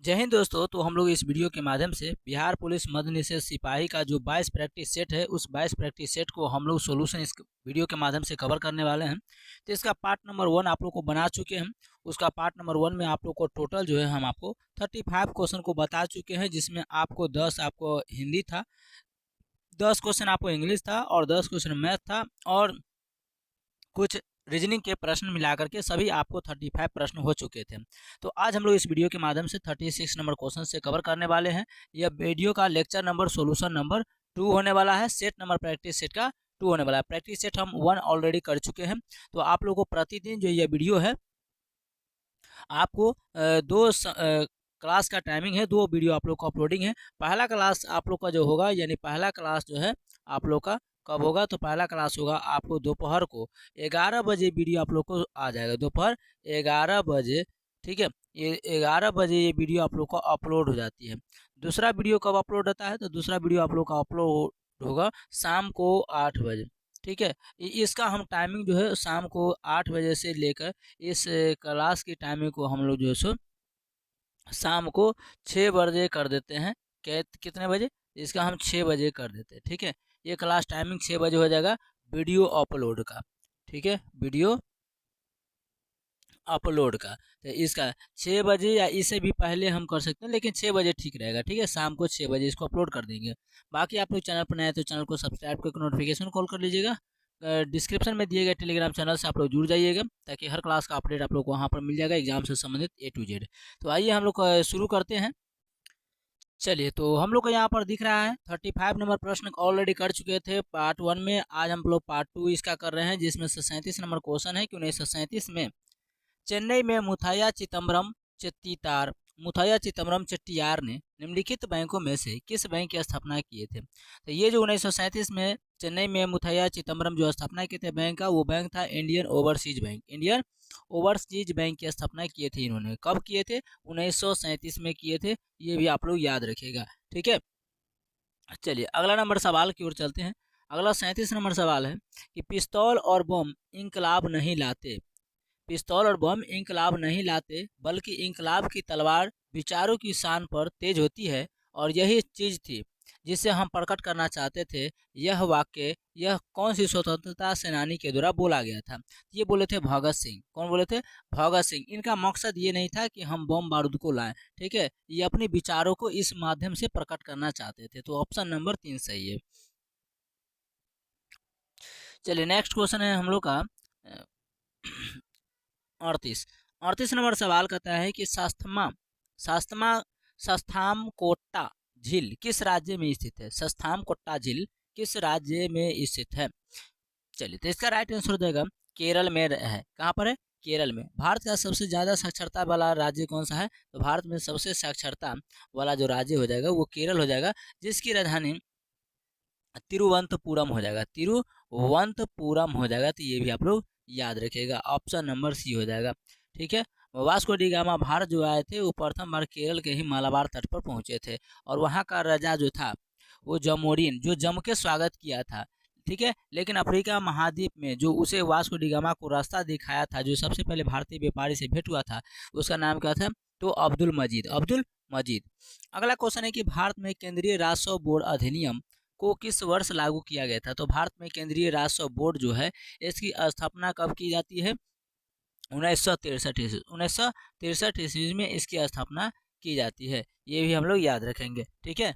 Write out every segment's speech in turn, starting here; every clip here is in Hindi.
जय हिंद दोस्तों। तो हम लोग इस वीडियो के माध्यम से बिहार पुलिस मद्य निषेध सिपाही का जो 22 प्रैक्टिस सेट है उस 22 प्रैक्टिस सेट को हम लोग सोल्यूशन इस वीडियो के माध्यम से कवर करने वाले हैं। तो इसका पार्ट नंबर 1 आप लोग को बना चुके हैं। उसका पार्ट नंबर 1 में आप लोग को टोटल जो है हम आपको 35 क्वेश्चन को बता चुके हैं, जिसमें आपको 10 आपको हिंदी था, 10 क्वेश्चन आपको इंग्लिश था और 10 क्वेश्चन मैथ था और कुछ रीजनिंग के प्रश्न मिलाकर के सभी आपको 35 प्रश्न हो चुके थे। तो आज हम लोग इस वीडियो के माध्यम से 36 नंबर क्वेश्चन से कवर करने वाले हैं। यह वीडियो का लेक्चर नंबर सोल्यूशन नंबर 2 होने वाला है। सेट नंबर प्रैक्टिस सेट का 2 होने वाला है। प्रैक्टिस सेट हम 1 ऑलरेडी कर चुके हैं। तो आप लोगों को प्रतिदिन जो यह वीडियो है आपको क्लास का टाइमिंग है, 2 वीडियो आप लोग को अपलोडिंग है। पहला क्लास आप लोग का जो होगा, यानी पहला क्लास जो है आप लोग का कब होगा, तो पहला क्लास होगा आपको दोपहर को 11 बजे वीडियो आप लोग को आ जाएगा, दोपहर 11 बजे। ठीक है, ये 11 बजे ये वीडियो आप लोग को अपलोड हो जाती है। दूसरा वीडियो कब अपलोड होता है, तो दूसरा वीडियो आप लोग का अपलोड होगा शाम को 8 बजे। ठीक है, इसका हम टाइमिंग जो है शाम को 8 बजे से लेकर इस क्लास की टाइमिंग को हम लोग जो है सो शाम को 6 बजे कर देते हैं। कितने बजे, इसका हम 6 बजे कर देते हैं। ठीक है, ये क्लास टाइमिंग 6 बजे हो जाएगा वीडियो अपलोड का। ठीक है, वीडियो अपलोड का। तो इसका 6 बजे या इससे भी पहले हम कर सकते हैं, लेकिन 6 बजे ठीक रहेगा। ठीक है, शाम को 6 बजे इसको अपलोड कर देंगे। बाकी आप लोग चैनल पर नए तो चैनल को सब्सक्राइब करके नोटिफिकेशन कॉल कर लीजिएगा। डिस्क्रिप्शन में दिए गए टेलीग्राम चैनल से आप लोग जुड़ जाइएगा, ताकि हर क्लास का अपडेट आप लोग को वहाँ पर मिल जाएगा, एग्जाम से संबंधित A to Z। तो आइए हम लोग शुरू करते हैं। चलिए, तो हम लोग को यहाँ पर दिख रहा है 35 नंबर प्रश्न ऑलरेडी कर चुके थे पार्ट 1 में। आज हम लोग पार्ट 2 इसका कर रहे हैं, जिसमें से 37 नंबर क्वेश्चन है कि 1937 में चेन्नई में मुथैया चिदम्बरम चेट्टियार ने निम्नलिखित बैंकों में से किस बैंक की स्थापना किए थे। तो ये जो 1937 में चेन्नई में मुथैया चिदम्बरम जो स्थापना किए थे बैंक का, वो बैंक था Indian overseas bank. Indian overseas bank की स्थापना किए थे इन्होंने। कब किए थे, 1937 में किए थे। ये भी आप लोग याद रखिएगा। ठीक है, चलिए अगला नंबर सवाल की ओर चलते हैं। अगला 37 नंबर सवाल है कि पिस्तौल और बम इंकलाब नहीं लाते। पिस्तौल और बम इंकलाब नहीं लाते, बल्कि इंकलाब की तलवार विचारों की शान पर तेज होती है, और यही चीज थी जिसे हम प्रकट करना चाहते थे। यह वाक्य यह कौन सी स्वतंत्रता सेनानी के द्वारा बोला गया था। ये बोले थे भगत सिंह। कौन बोले थे, भगत सिंह। इनका मकसद ये नहीं था कि हम बम बारूद को लाएं। ठीक है, ये अपने विचारों को इस माध्यम से प्रकट करना चाहते थे। तो ऑप्शन नंबर 3 सही है। चलिए नेक्स्ट क्वेश्चन है हम लोग का 38 नंबर सवाल कहता है कि शास्तमा शास्तामकोट्टा झील किस राज्य में स्थित है। शास्तामकोट्टा झील किस राज्य में स्थित है। चलिए, तो इसका राइट आंसर हो जाएगा केरल में है। कहाँ पर है, केरल में। भारत का सबसे ज्यादा साक्षरता वाला राज्य कौन सा है, तो भारत में सबसे साक्षरता वाला जो राज्य हो जाएगा वो केरल हो जाएगा, जिसकी राजधानी तिरुवनंतपुरम हो जाएगा। तिरुवनंतपुरम हो जाएगा। तो ये भी आप लोग याद रखिएगा, ऑप्शन नंबर सी हो जाएगा। ठीक है, वास्को डी गामा भारत जो आए थे वो प्रथम बार केरल के ही मालाबार तट पर पहुंचे थे, और वहां का राजा जो था वो जमोरिन, जो जम के स्वागत किया था। ठीक है, लेकिन अफ्रीका महाद्वीप में जो उसे वास्को डी गामा को रास्ता दिखाया था, जो सबसे पहले भारतीय व्यापारी से भेंट हुआ था, उसका नाम क्या था, तो अब्दुल मजीद। अगला क्वेश्चन है कि भारत में केंद्रीय राजस्व बोर्ड अधिनियम को किस वर्ष लागू किया गया था। तो भारत में केंद्रीय राजस्व बोर्ड जो है इसकी स्थापना कब की जाती है, 1963 ईस्वी में इसकी स्थापना की जाती है। ये भी हम लोग याद रखेंगे। ठीक है,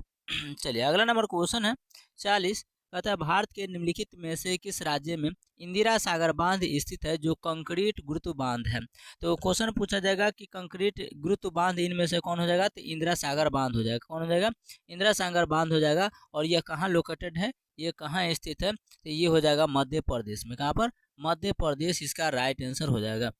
चलिए अगला नंबर क्वेश्चन है 40, कहता है भारत के निम्नलिखित में से किस राज्य में इंदिरा सागर बांध स्थित है, जो कंक्रीट गुरुत्व बांध है। तो क्वेश्चन पूछा जाएगा कि कंक्रीट गुरुत्व बांध इनमें से कौन हो जाएगा, तो इंदिरा सागर बांध हो जाएगा। कौन हो जाएगा, इंदिरा सागर बांध हो जाएगा। और यह कहाँ लोकेटेड है, ये कहाँ स्थित है, तो ये हो जाएगा मध्य प्रदेश में। कहाँ पर, मध्य प्रदेश इसका राइट आंसर हो जाएगा।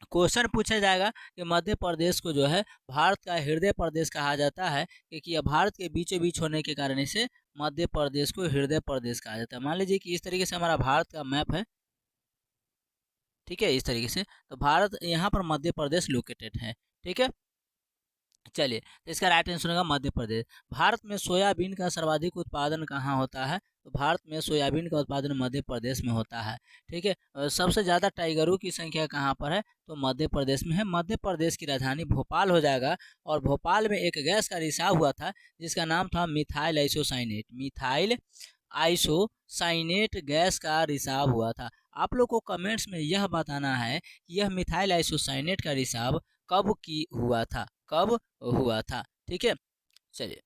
क्वेश्चन पूछा जाएगा कि मध्य प्रदेश को जो है भारत का हृदय प्रदेश कहा जाता है, क्योंकि यह भारत के बीचों बीच होने के कारण इसे मध्य प्रदेश को हृदय प्रदेश कहा जाता है। मान लीजिए कि इस तरीके से हमारा भारत का मैप है। ठीक है, इस तरीके से, तो भारत यहाँ पर मध्य प्रदेश लोकेटेड है। ठीक है, चलिए, तो इसका राइट आंसर होगा मध्य प्रदेश। भारत में सोयाबीन का सर्वाधिक उत्पादन कहाँ होता है? तो भारत में सोयाबीन का उत्पादन मध्य प्रदेश में होता है। ठीक है, सबसे ज़्यादा टाइगरों की संख्या कहाँ पर है? तो मध्य प्रदेश में है। मध्य प्रदेश की राजधानी भोपाल हो जाएगा। और भोपाल में एक गैस का रिसाव हुआ था जिसका नाम था methyl isocyanate. Methyl isocyanate gas का रिसाव हुआ था। आप लोग को कमेंट्स में यह बताना है कि यह मिथाइल आइसोसाइनेट का रिसाव कब की हुआ था, कब हुआ था। ठीक है, चलिए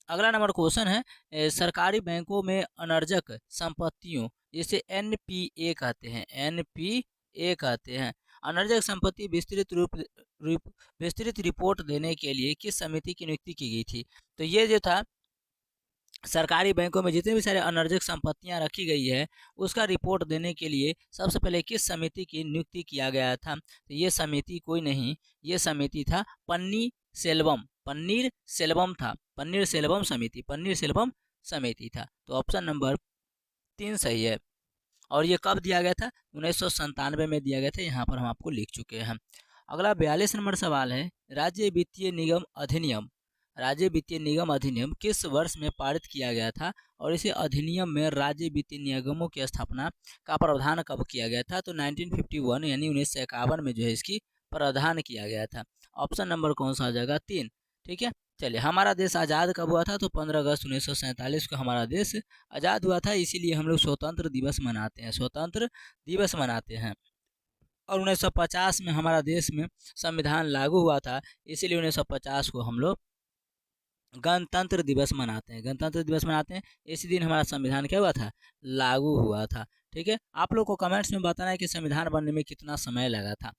अगला नंबर क्वेश्चन है, सरकारी बैंकों में अनर्जक संपत्तियों जिसे एनपीए कहते हैं, एनपीए कहते हैं, अनर्जक संपत्ति विस्तृत रिपोर्ट देने के लिए किस समिति की नियुक्ति की गई थी? तो ये जो था, सरकारी बैंकों में जितने भी सारे अनर्जक संपत्तियां रखी गई है उसका रिपोर्ट देने के लिए सबसे पहले किस समिति की नियुक्ति किया गया था? तो ये समिति कोई नहीं, ये समिति था पन्नीर सेल्वम था, पन्नीर सेल्वम समिति, पन्नीर सेल्वम समिति था। तो ऑप्शन नंबर 3 सही है। और ये कब दिया गया था? 1997 में दिया गया था, यहाँ पर हम आपको लिख चुके हैं। अगला 42 नंबर सवाल है, राज्य वित्तीय निगम अधिनियम, राज्य वित्तीय निगम अधिनियम किस वर्ष में पारित किया गया था? और इसे अधिनियम में राज्य वित्तीय निगमों की स्थापना का प्रावधान कब किया गया था? तो 1951 यानी 1951 में जो है इसकी प्रावधान किया गया था। ऑप्शन नंबर कौन सा आ जाएगा? 3। ठीक है, चलिए हमारा देश आज़ाद कब हुआ था? तो 15 अगस्त 1947 को हमारा देश आज़ाद हुआ था, इसीलिए हम लोग स्वतंत्र दिवस मनाते हैं, स्वतंत्र दिवस मनाते हैं। और 1950 में हमारा देश में संविधान लागू हुआ था, इसीलिए 1950 को हम लोग गणतंत्र दिवस मनाते हैं, गणतंत्र दिवस मनाते हैं। इसी दिन हमारा संविधान क्या हुआ था? लागू हुआ था। ठीक है, आप लोग को कमेंट्स में बताना है कि संविधान बनने में कितना समय लगा था।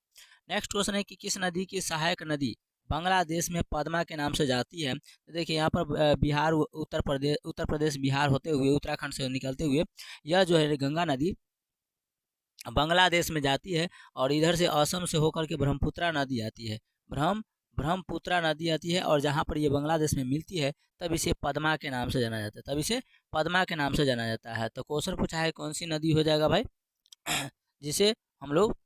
नेक्स्ट क्वेश्चन है कि किस नदी की सहायक नदी बांग्लादेश में पद्मा के नाम से जाती है? तो देखिए यहाँ पर बिहार, उत्तर प्रदेश बिहार होते हुए उत्तराखंड से निकलते हुए यह जो है गंगा नदी बांग्लादेश में जाती है। और इधर से असम से होकर के ब्रह्मपुत्रा नदी आती है, ब्रह्मपुत्रा नदी आती है। और जहाँ पर ये बांग्लादेश में मिलती है तब इसे पद्मा के नाम से जाना जाता है, तब इसे पद्मा के नाम से जाना जाता है। तो क्वेश्चन पूछा है कौन सी नदी हो जाएगा भाई जिसे हम लोग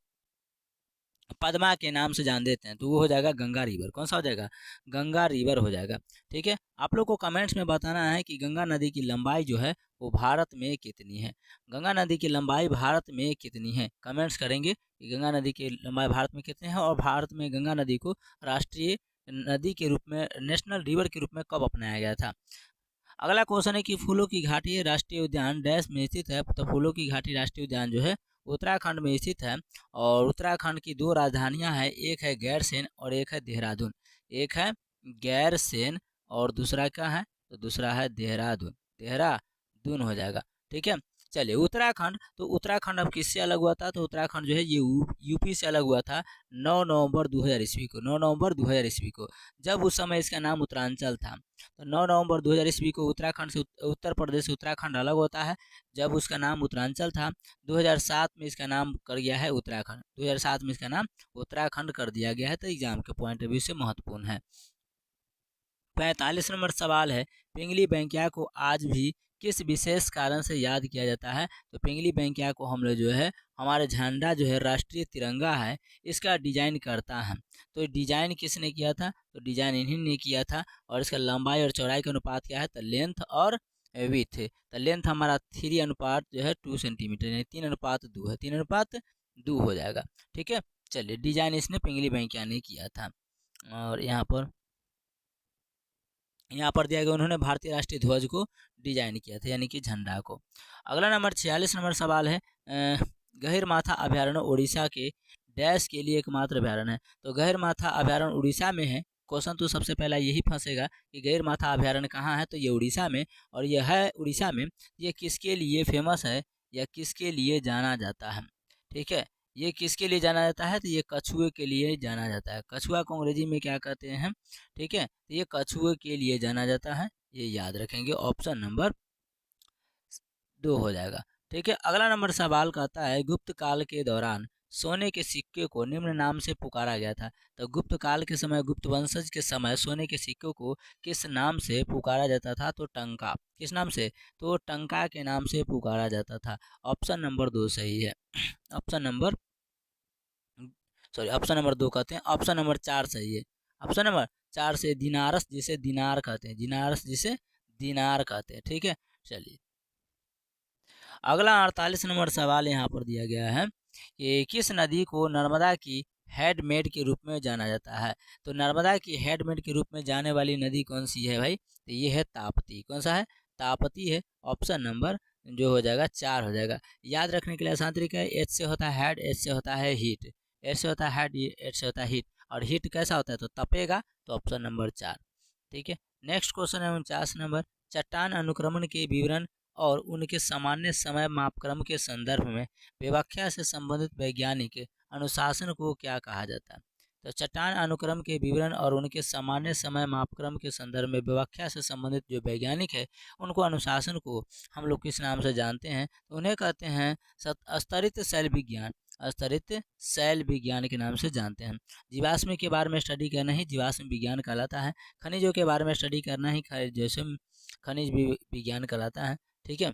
पद्मा के नाम से जान देते हैं? तो वो हो जाएगा गंगा रिवर। कौन सा हो जाएगा? गंगा रिवर हो जाएगा। ठीक है, आप लोग को कमेंट्स में बताना है कि गंगा नदी की लंबाई जो है वो भारत में कितनी है? गंगा नदी की लंबाई भारत में कितनी है? कमेंट्स करेंगे कि गंगा नदी की लंबाई भारत में कितनी है और भारत में गंगा नदी को राष्ट्रीय नदी के रूप में, नेशनल रिवर के रूप में कब अपनाया गया था? अगला क्वेश्चन है कि फूलों की घाटी राष्ट्रीय उद्यान डैश में स्थित है? तो फूलों की घाटी राष्ट्रीय उद्यान जो है उत्तराखंड में स्थित है। और उत्तराखंड की 2 राजधानियां हैं, एक है गैरसेन और एक है देहरादून। एक है गैरसेन और दूसरा क्या है? तो दूसरा है देहरादून, देहरादून हो जाएगा। ठीक है, चलिए उत्तराखंड, तो उत्तराखंड अब किससे अलग हुआ था? तो उत्तराखंड जो है ये यूपी से अलग हुआ था 9 नवंबर 2000 ईस्वी को, 9 नवंबर 2000 ईस्वी को, जब उस समय इसका नाम उत्तरांचल था। तो 9 नवंबर 2000 ईस्वी को उत्तराखंड से, उत्तर प्रदेश से उत्तराखंड अलग होता है जब उसका नाम उत्तरांचल था। 2007 में इसका नाम कर गया है उत्तराखंड, 2007 में इसका नाम उत्तराखंड कर दिया गया है। तो एग्जाम के पॉइंट ऑफ व्यू से महत्वपूर्ण है। 45 नंबर सवाल है, पिंगली बैंकिया को आज भी किस विशेष कारण से याद किया जाता है? तो पिंगली बैंकिया को हम लोग जो है, हमारे झंडा जो है राष्ट्रीय तिरंगा है इसका डिजाइन करता है। तो डिजाइन किसने किया था? तो डिजाइन इन्हीं ने किया था। और इसका लंबाई और चौड़ाई का अनुपात क्या है? तो लेंथ और विथ। तो लेंथ हमारा 3 अनुपात जो है 2 सेंटीमीटर, यानी 3:2 है, 3:2 हो जाएगा। ठीक है, चलिए डिजाइन इसने पिंगली बैंकिया ने किया था। और यहाँ पर दिया गया, उन्होंने भारतीय राष्ट्रीय ध्वज को डिजाइन किया था, यानी कि झंडा को। अगला नंबर 46 नंबर सवाल है, गहिरमाथा अभ्यारण्य उड़ीसा के डैश के लिए एकमात्र अभ्यारण्य है? तो गहिरमाथा अभ्यारण्य उड़ीसा में है। क्वेश्चन तो सबसे पहला यही फंसेगा कि गहिरमाथा अभ्यारण्य कहाँ है? तो ये उड़ीसा में। और यह है उड़ीसा में, ये किसके लिए फेमस है या किसके लिए जाना जाता है? ठीक है, ये किसके लिए जाना जाता है? तो ये कछुए के लिए जाना जाता है। कछुआ को अंग्रेजी में क्या कहते हैं? ठीक है, तो ये कछुए के लिए जाना जाता है, ये याद रखेंगे। ऑप्शन नंबर 2 हो जाएगा। ठीक है, अगला नंबर सवाल कहता है, गुप्त काल के दौरान सोने के सिक्के को निम्न नाम से पुकारा गया था? तो गुप्त काल के समय, गुप्त वंशज के समय सोने के सिक्कों को किस नाम से पुकारा जाता था? तो टंका। किस नाम से? तो टंका के नाम से पुकारा जाता था। ऑप्शन नंबर 2 सही है। ऑप्शन नंबर 2 कहते हैं, ऑप्शन नंबर 4 सही है। ऑप्शन नंबर 4 से दिनारस जिसे दिनार कहते हैं, दिनारस जिसे दिनार कहते हैं। ठीक है, चलिए अगला 48 नंबर सवाल यहाँ पर दिया गया है कि किस नदी को नर्मदा की हेडमेड के रूप में जाना जाता है। तो नर्मदा की हेडमेड के रूप में जाने वाली नदी कौन सी है भाई, तो ये है ताप्ती। कौन सा है, ताप्ती है। ऑप्शन नंबर जो हो जाएगा 4 हो जाएगा। याद रखने के लिए आसान तरीका है, एच से होता है हेड, एच से होता है हीट, एच से होता है हेड, एच से होता है हीट, और हीट कैसा होता है तो तपेगा, तो ऑप्शन नंबर 4। ठीक है, नेक्स्ट क्वेश्चन है 49 नंबर, चट्टान अनुक्रमण के विवरण और उनके सामान्य समय मापक्रम के संदर्भ में व्याख्या से संबंधित वैज्ञानिक अनुशासन को क्या कहा जाता है। तो चट्टान अनुक्रम के विवरण और उनके सामान्य समय मापक्रम के संदर्भ में व्याख्या से संबंधित जो वैज्ञानिक है उनको अनुशासन को हम लोग किस नाम से जानते हैं, तो उन्हें कहते हैं स्तरित शैल विज्ञान, स्तरित शैल विज्ञान के नाम से जानते हैं। जीवाश्म के बारे में स्टडी करना ही जीवाश्म विज्ञान कहलाता है। खनिजों के बारे में स्टडी करना ही जैसे खनिज विज्ञान कहलाता है। ठीक है,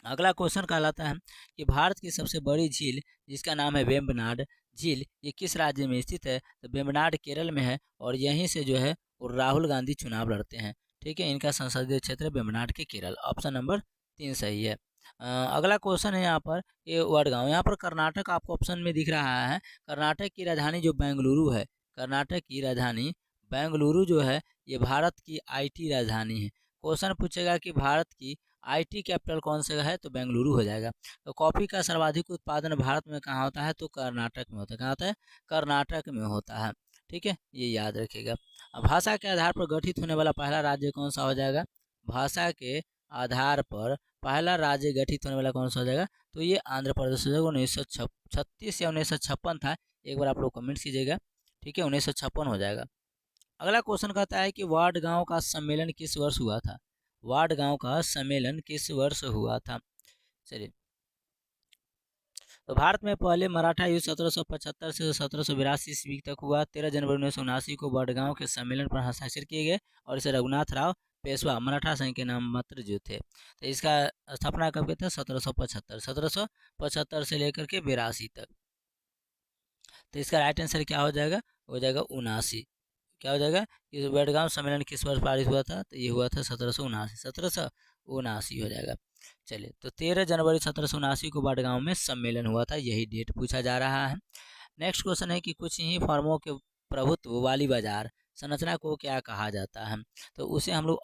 अगला क्वेश्चन कहलाता है कि भारत की सबसे बड़ी झील जिसका नाम है वेम्बनाड झील, ये किस राज्य में स्थित है। तो वेम्बनाड केरल में है और यहीं से जो है वो राहुल गांधी चुनाव लड़ते हैं। ठीक है, इनका संसदीय क्षेत्र वेम्बनाड के केरल, ऑप्शन नंबर 3 सही है। अगला क्वेश्चन है यहाँ पर ये वडगांव, यहाँ पर कर्नाटक आपको ऑप्शन में दिख रहा है। कर्नाटक की राजधानी जो बेंगलुरु है, कर्नाटक की राजधानी बेंगलुरु जो है ये भारत की IT राजधानी है। क्वेश्चन पूछेगा कि भारत की IT कैपिटल कौन सा है, तो बेंगलुरु हो जाएगा। तो कॉफ़ी का सर्वाधिक उत्पादन भारत में कहाँ होता है, तो कर्नाटक में होता है। कहाँ होता है, कर्नाटक में होता है। ठीक है, ये याद रखिएगा। भाषा के आधार पर गठित होने वाला पहला राज्य कौन सा हो जाएगा, भाषा के आधार पर पहला राज्य गठित होने वाला कौन सा हो जाएगा, तो ये आंध्र प्रदेश हो जाएगा। 1936 या 1956 था, एक बार आप लोग कमेंट कीजिएगा। ठीक है, 1956 हो जाएगा। अगला क्वेश्चन कहता है कि वार्ड गांव का सम्मेलन किस वर्ष हुआ था, वार्ड गांव का सम्मेलन किस वर्ष हुआ था। चलिए, तो भारत में पहले मराठा युद्ध 1775 से 1782 ईस्वी तक हुआ। 13 जनवरी 1979 को वडगांव के सम्मेलन पर हस्ताक्षर किए गए और इसे रघुनाथ राव पेशवा मराठा संघ के नाममात्र जो थे। तो इसका स्थापना कब के थे, 1775 से लेकर के 82 तक। तो इसका राइट आंसर क्या हो जाएगा, हो जाएगा 79। क्या हो जाएगा, इस वडगांव सम्मेलन किस वर्ष पारित हुआ था, तो ये हुआ था 1779 हो जाएगा। चलिए, तो 13 जनवरी 1779 को वडगांव में सम्मेलन हुआ था, यही डेट पूछा जा रहा है। नेक्स्ट क्वेश्चन है कि कुछ ही फर्मों के प्रभुत्व वाली बाजार संरचना को क्या कहा जाता है। तो उसे हम लोग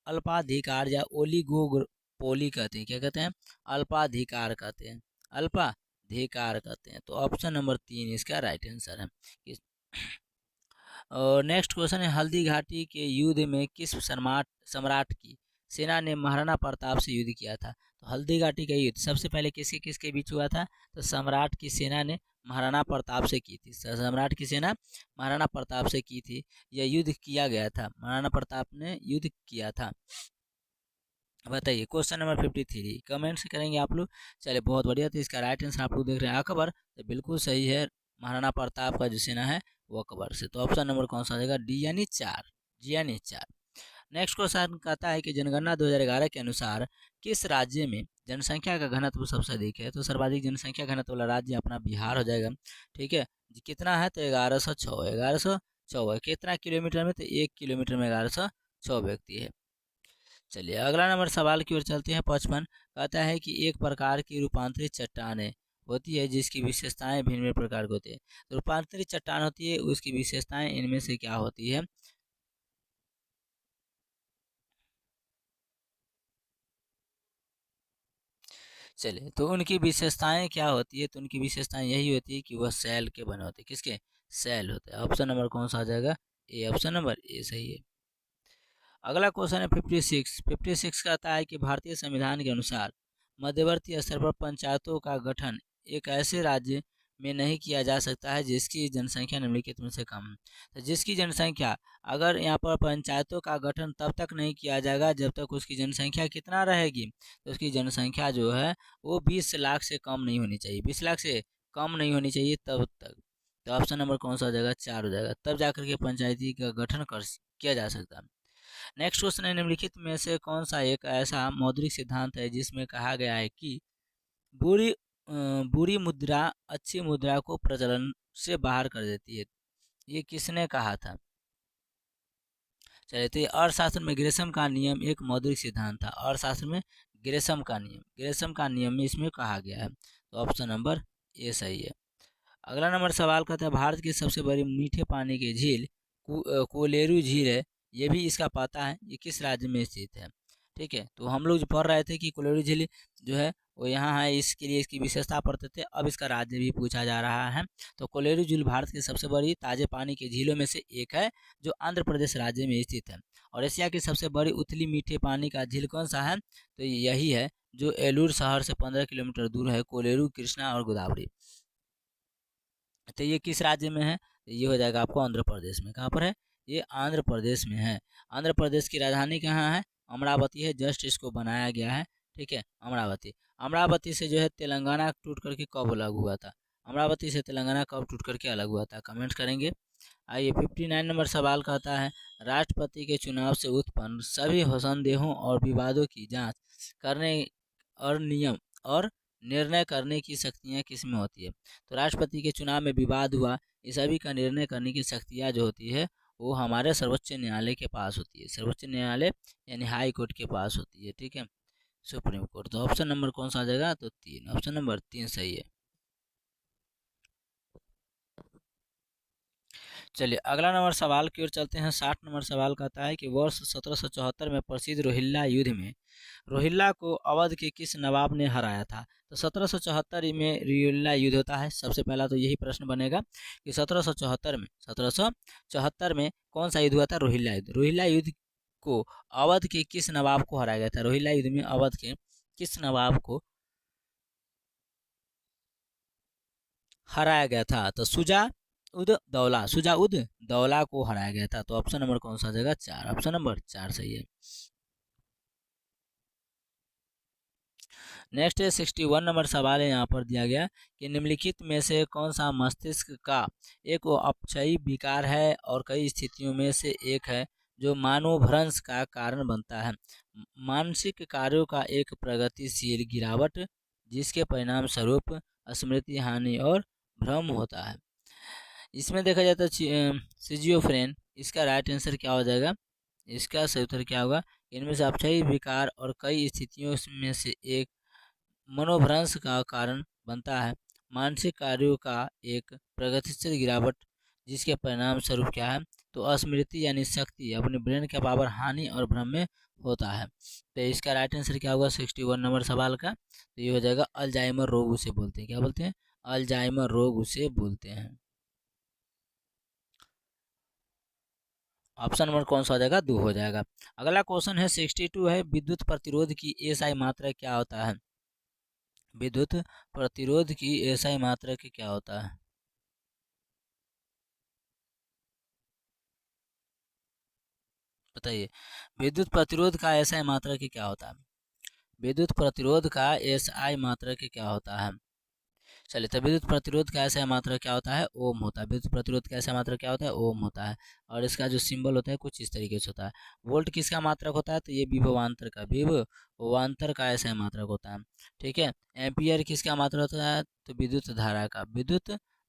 अल्पाधिकार या ओलिगोपोली कहते हैं। क्या कहते हैं, अल्पाधिकार कहते हैं, अल्पाधिकार कहते हैं। तो ऑप्शन नंबर 3 इसका राइट आंसर है। और नेक्स्ट क्वेश्चन है, हल्दी घाटी के युद्ध में किस सम्राट की सेना ने महाराणा प्रताप से युद्ध किया था। तो हल्दी घाटी का युद्ध सबसे पहले किसके किसके बीच हुआ था, तो सम्राट की सेना ने महाराणा प्रताप से की थी। सम्राट की सेना महाराणा प्रताप से की थी, यह युद्ध किया गया था, महाराणा प्रताप ने युद्ध किया था। बताइए क्वेश्चन नंबर 53 कमेंट्स करेंगे आप लोग। चलिए बहुत बढ़िया, तो इसका राइट आंसर आप लोग देख रहे हैं अकबर, तो बिल्कुल सही है। महाराणा प्रताप का जो सेना है वो अकबर से। तो ऑप्शन नंबर कौन सा हो जाएगा, डी यानी 4, जी यानी 4। नेक्स्ट क्वेश्चन कहता है कि जनगणना 2011 के अनुसार किस राज्य में जनसंख्या का घनत्व सबसे अधिक है। तो सर्वाधिक जनसंख्या घनत्व वाला राज्य अपना बिहार हो जाएगा। ठीक है, कितना है, तो 1106, 1106 है। कितना किलोमीटर में, तो 1 किलोमीटर में 1106 व्यक्ति है। चलिए अगला नंबर सवाल की ओर चलते हैं। 55 कहता है कि एक प्रकार की रूपांतरित चट्टानें होती है जिसकी विशेषताएं भिन्न भिन्न प्रकार की होती है। तो रूपांतरित चट्टान होती है, उसकी विशेषताएं इनमें से क्या होती है। चलिए, तो उनकी विशेषताएं क्या होती है, तो उनकी विशेषताएं यही होती है कि वह सेल के बने होते हैं। किसके, सेल होते हैं। ऑप्शन नंबर कौन सा आ जाएगा, ए, ऑप्शन नंबर ए सही है। अगला क्वेश्चन है 56 कहता है कि भारतीय संविधान के अनुसार मध्यवर्ती स्तर पर पंचायतों का गठन एक ऐसे राज्य में नहीं किया जा सकता है जिसकी जनसंख्या निम्नलिखित में से कम। तो जिसकी जनसंख्या, अगर यहाँ पर पंचायतों का गठन तब तक नहीं किया जाएगा जब तक उसकी जनसंख्या कितना रहेगी, तो उसकी जनसंख्या जो है वो 20 लाख से कम नहीं होनी चाहिए, 20 लाख से कम नहीं होनी चाहिए तब तक। तो ऑप्शन नंबर कौन सा हो जाएगा, 4 हो जाएगा। तब जाकर के पंचायती का गठन किया जा सकता है। नेक्स्ट क्वेश्चन है, निम्नलिखित में से कौन सा एक ऐसा मौद्रिक सिद्धांत है जिसमें कहा गया है कि बुरी बुरी मुद्रा अच्छी मुद्रा को प्रचलन से बाहर कर देती है। ये किसने कहा था? चलिए, तो ये अर्थशास्त्र में ग्रेसम का नियम एक मौद्रिक सिद्धांत था। अर्थशास्त्र में ग्रेसम का नियम में इसमें कहा गया है। तो ऑप्शन नंबर ए सही है। अगला नंबर सवाल कहता है भारत की सबसे बड़ी मीठे पानी की झील कोलेरू झील है, ये भी इसका पता है, ये किस राज्य में स्थित है? ठीक है, तो हम लोग जो पढ़ रहे थे कि कोलेरू झील जो है वो यहाँ है, इसके लिए इसकी विशेषता पढ़ते थे। अब इसका राज्य भी पूछा जा रहा है। तो कोलेरू झील भारत की सबसे बड़ी ताजे पानी की झीलों में से एक है, जो आंध्र प्रदेश राज्य में स्थित है। और एशिया की सबसे बड़ी उथली मीठे पानी का झील कौन सा है? तो यही है, जो एलूर शहर से 15 किलोमीटर दूर है, कोलेरू, कृष्णा और गोदावरी। तो ये किस राज्य में है? तो ये हो जाएगा आपको आंध्र प्रदेश में। कहाँ पर है? ये आंध्र प्रदेश में है। आंध्र प्रदेश की राजधानी कहाँ है? अमरावती है। जस्ट इसको बनाया गया है, ठीक है, अमरावती। अमरावती से जो है तेलंगाना टूट करके कब अलग हुआ था? अमरावती से तेलंगाना कब टूट करके अलग हुआ था? कमेंट करेंगे। आइए 59 नंबर सवाल कहता है राष्ट्रपति के चुनाव से उत्पन्न सभी संदेहों और विवादों की जांच करने और नियम और निर्णय करने की शक्तियाँ किसमें होती है? तो राष्ट्रपति के चुनाव में विवाद हुआ, इस सभी का निर्णय करने की शक्तियाँ जो होती है वो हमारे सर्वोच्च न्यायालय के पास होती है। सर्वोच्च न्यायालय यानी हाई कोर्ट के पास होती है, ठीक है, सुप्रीम कोर्ट। तो ऑप्शन नंबर कौन सा आ जाएगा? तो 3, ऑप्शन नंबर 3 सही है। चलिए अगला नंबर सवाल की ओर चलते हैं। 60 नंबर सवाल कहता है कि वर्ष 1774 में प्रसिद्ध रोहिल्ला युद्ध में रोहिल्ला को अवध के किस नवाब ने हराया था? तो 1774 में रोहिल्ला युद्ध होता है। सबसे पहला तो यही प्रश्न बनेगा कि 1774 में कौन सा युद्ध हुआ था? रोहिल्ला युद्ध। रोहिल्ला युद्ध को अवध के किस नवाब को हराया गया था? रोहिल्ला युद्ध में अवध के किस नवाब को हराया गया था? तो शुजा उद दौला को हराया गया था। तो ऑप्शन नंबर कौन सा जाएगा? 4, ऑप्शन नंबर 4 सही है। नेक्स्ट है 61 नंबर सवाल है, यहाँ पर दिया गया कि निम्नलिखित में से कौन सा मस्तिष्क का एक अपक्षयी विकार है और कई स्थितियों में से एक है जो मानवभ्रंश का कारण बनता है? मानसिक कार्यों का एक प्रगतिशील गिरावट जिसके परिणाम स्वरूप स्मृति हानि और भ्रम होता है। इसमें देखा जाए तो सिजियोफ्रेन, इसका राइट आंसर क्या हो जाएगा? इसका सही उत्तर क्या होगा? इनमें से अपक्षयी विकार और कई स्थितियों में से एक मनोभ्रंश का कारण बनता है। मानसिक कार्यों का एक प्रगतिशील गिरावट जिसके परिणाम स्वरूप क्या है? तो स्मृति यानी शक्ति, अपने ब्रेन के पावर हानि और भ्रम में होता है। तो इसका राइट आंसर क्या होगा 61 नंबर सवाल का? तो ये हो जाएगा अल्जाइमर रोग उसे बोलते हैं। क्या बोलते हैं? अल्जाइमर रोग उसे बोलते हैं। ऑप्शन नंबर कौन सा हो जाएगा? 2 हो जाएगा। अगला क्वेश्चन है 62 है विद्युत प्रतिरोध की एसआई मात्रा क्या होता है? विद्युत प्रतिरोध की एसआई मात्रा की क्या होता है? बताइए, विद्युत प्रतिरोध का एसआई मात्रा की क्या होता है? विद्युत प्रतिरोध का एसआई मात्रा की क्या होता है? चलिए, तो विद्युत प्रतिरोध का एसआई मात्रा क्या होता है? ओम होता है। विद्युत प्रतिरोध का एसआई मात्रा क्या होता है? ओम होता है। और इसका जो सिंबल होता है कुछ इस तरीके से होता है। वोल्ट किसका मात्रक होता है? तो ये विभवांतर का एसआई मात्रक होता है, ठीक है। एम्पियर किसका मात्रक होता है? तो विद्युत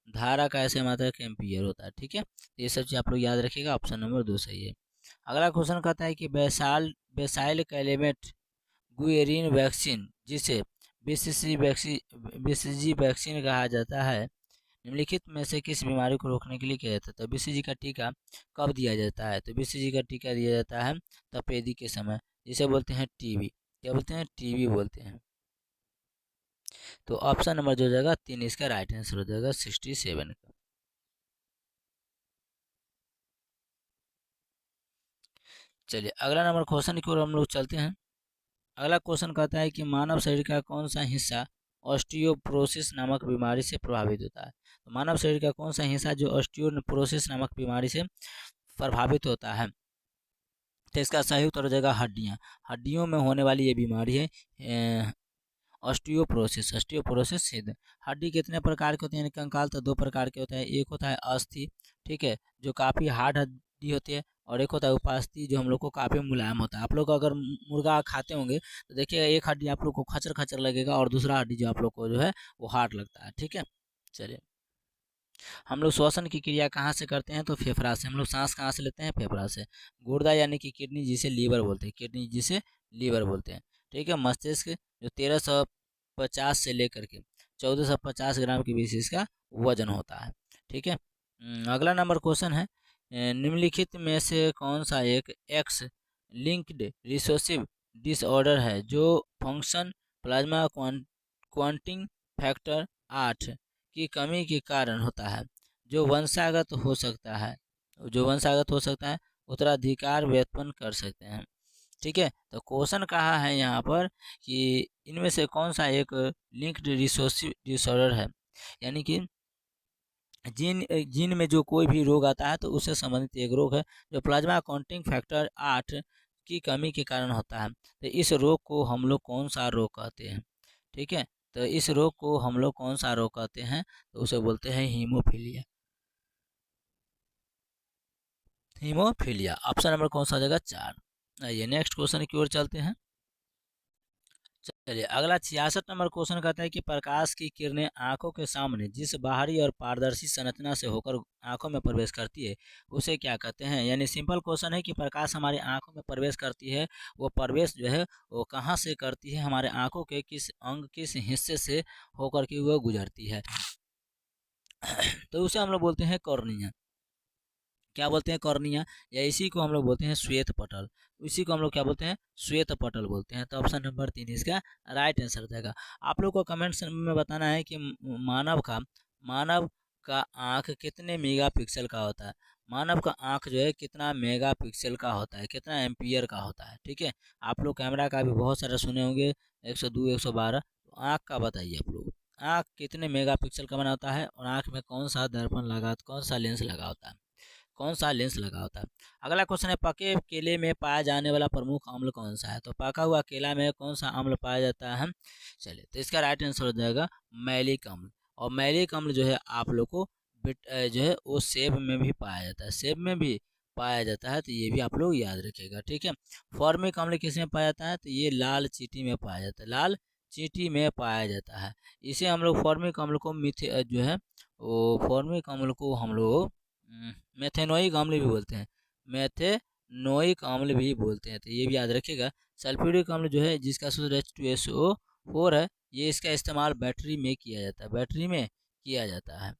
धारा का एसआई मात्रक एम्पियर होता है, ठीक है। तो ये सब चीज आप लोग याद रखिएगा। ऑप्शन नंबर 2 सही है। अगला क्वेश्चन कहता है कि बेसाइल कैलेमेट गुएरिन वैक्सीन, जिसे बीसीजी वैक्सीन कहा जाता है, निम्नलिखित में से किस बीमारी को रोकने के लिए किया जाता है? तो बीसीजी का टीका कब दिया जाता है? तो बीसीजी का टीका दिया जाता है तपेदी के समय, जिसे बोलते हैं टीबी। क्या बोलते हैं? टीबी बोलते हैं। तो ऑप्शन नंबर जो हो जाएगा 3, इसका राइट आंसर हो जाएगा 67 का। चलिए अगला नंबर क्वेश्चन की ओर हम लोग चलते हैं। अगला क्वेश्चन कहता है कि मानव शरीर का कौन सा हिस्सा ऑस्टियोपोरोसिस नामक बीमारी से प्रभावित होता है? तो मानव शरीर का कौन सा हिस्सा जो ऑस्टियोपोरोसिस नामक बीमारी से प्रभावित होता है? तो इसका सही उत्तर हो जाएगा हड्डियाँ। हड्डियों में होने वाली ये बीमारी है ऑस्टियोपोरोसिस सिद्ध। हड्डी कितने प्रकार के होते हैं? यानी कंकाल तो 2 प्रकार के होते हैं। एक होता है अस्थि, ठीक है, जो काफ़ी हार्ड हड्डी होती है, और एक होता है उपास्थि, जो हम लोग को काफ़ी मुलायम होता है। आप लोग अगर मुर्गा खाते होंगे तो देखिएगा एक हड्डी आप लोग को खचर खचर लगेगा और दूसरा हड्डी जो आप लोग को जो है वो हार्ड लगता है, ठीक है। चलिए हम लोग श्वसन की क्रिया कहाँ से करते हैं? तो फेफड़ा से। हम लोग सांस कहाँ से लेते हैं? फेफड़ा से। गुर्दा यानी कि किडनी जिसे लीवर बोलते हैं, किडनी जिसे लीवर बोलते हैं, ठीक है। मस्तिष्क जो 1350 से लेकर के 1450 ग्राम के बीच इसका वजन होता है, ठीक है। अगला नंबर क्वेश्चन है, निम्नलिखित में से कौन सा एक एक्स लिंक्ड रिसेसिव डिसऑर्डर है जो फंक्शन प्लाज्मा क्वांटिंग फैक्टर 8 की कमी के कारण होता है, जो वंशागत हो सकता है, उत्तराधिकार व्युत्पन्न कर सकते हैं, ठीक है। तो क्वेश्चन कहा है यहाँ पर कि इनमें से कौन सा एक लिंक्ड रिसेसिव डिसऑर्डर है, यानी कि जीन में जो कोई भी रोग आता है तो उससे संबंधित एक रोग है जो प्लाज्मा काउंटिंग फैक्टर 8 की कमी के कारण होता है। तो इस रोग को हम लोग कौन सा रोग कहते हैं, ठीक है। तो इस रोग को हम लोग कौन सा रोग कहते हैं? तो उसे बोलते हैं हीमोफीलिया। हीमोफीलिया ऑप्शन नंबर कौन सा हो जाएगा? 4। आइए नेक्स्ट क्वेश्चन की ओर चलते हैं। चलिए अगला 66 नंबर क्वेश्चन कहता है कि प्रकाश की किरणें आंखों के सामने जिस बाहरी और पारदर्शी संरचना से होकर आंखों में प्रवेश करती है उसे क्या कहते हैं? यानी सिंपल क्वेश्चन है कि प्रकाश हमारी आंखों में प्रवेश करती है, वो प्रवेश जो है वो कहाँ से करती है? हमारे आंखों के किस अंग, किस हिस्से से होकर के वो गुजरती है? तो उसे हम लोग बोलते हैं कॉर्निया। क्या बोलते हैं? कॉर्निया, या इसी को हम लोग बोलते हैं श्वेत पटल। इसी को हम लोग क्या बोलते हैं? श्वेत पटल बोलते हैं। तो ऑप्शन नंबर 3 इसका राइट आंसर हो जाएगा। आप लोग को कमेंट्स में बताना है कि मानव का आँख कितने मेगापिक्सल का होता है। मानव का आँख जो है कितना मेगापिक्सल का होता है, कितना एम्पियर का होता है, ठीक है। आप लोग कैमरा का भी बहुत सारा सुने होंगे, 102, 112। तो आँख का बताइए आप लोग, आँख कितने मेगापिक्सल का बना होता है और आँख में कौन सा दर्पण लगा, कौन सा लेंस लगा होता है, कौन सा लेंस लगा होता है। अगला क्वेश्चन है, पके केले में पाया जाने वाला प्रमुख अम्ल कौन सा है? तो पका हुआ केला में कौन सा अम्ल पाया जाता है? चलिए तो इसका राइट आंसर हो जाएगा मैलिक अम्ल। और मैलिक अम्ल जो है आप लोग को जो है वो सेब में भी पाया जाता है, सेब में भी पाया जाता है, तो ये भी आप लोग याद रखिएगा, ठीक है। फॉर्मिक अम्ल किस में पाया जाता है? तो ये लाल चींटी में पाया जाता है, लाल चींटी में पाया जाता है। इसे हम लोग फॉर्मिक अम्ल को जो है वो फॉर्मिक अम्ल को हम लोग मेथेनोइक अम्ल भी बोलते हैं, मेथेनोइक अम्ल भी बोलते हैं, तो ये भी याद रखिएगा। सल्फ्यूरिक अम्ल जो है जिसका सूत्र H2SO4 है, ये इसका इस्तेमाल बैटरी में किया जाता है, बैटरी में किया जाता है।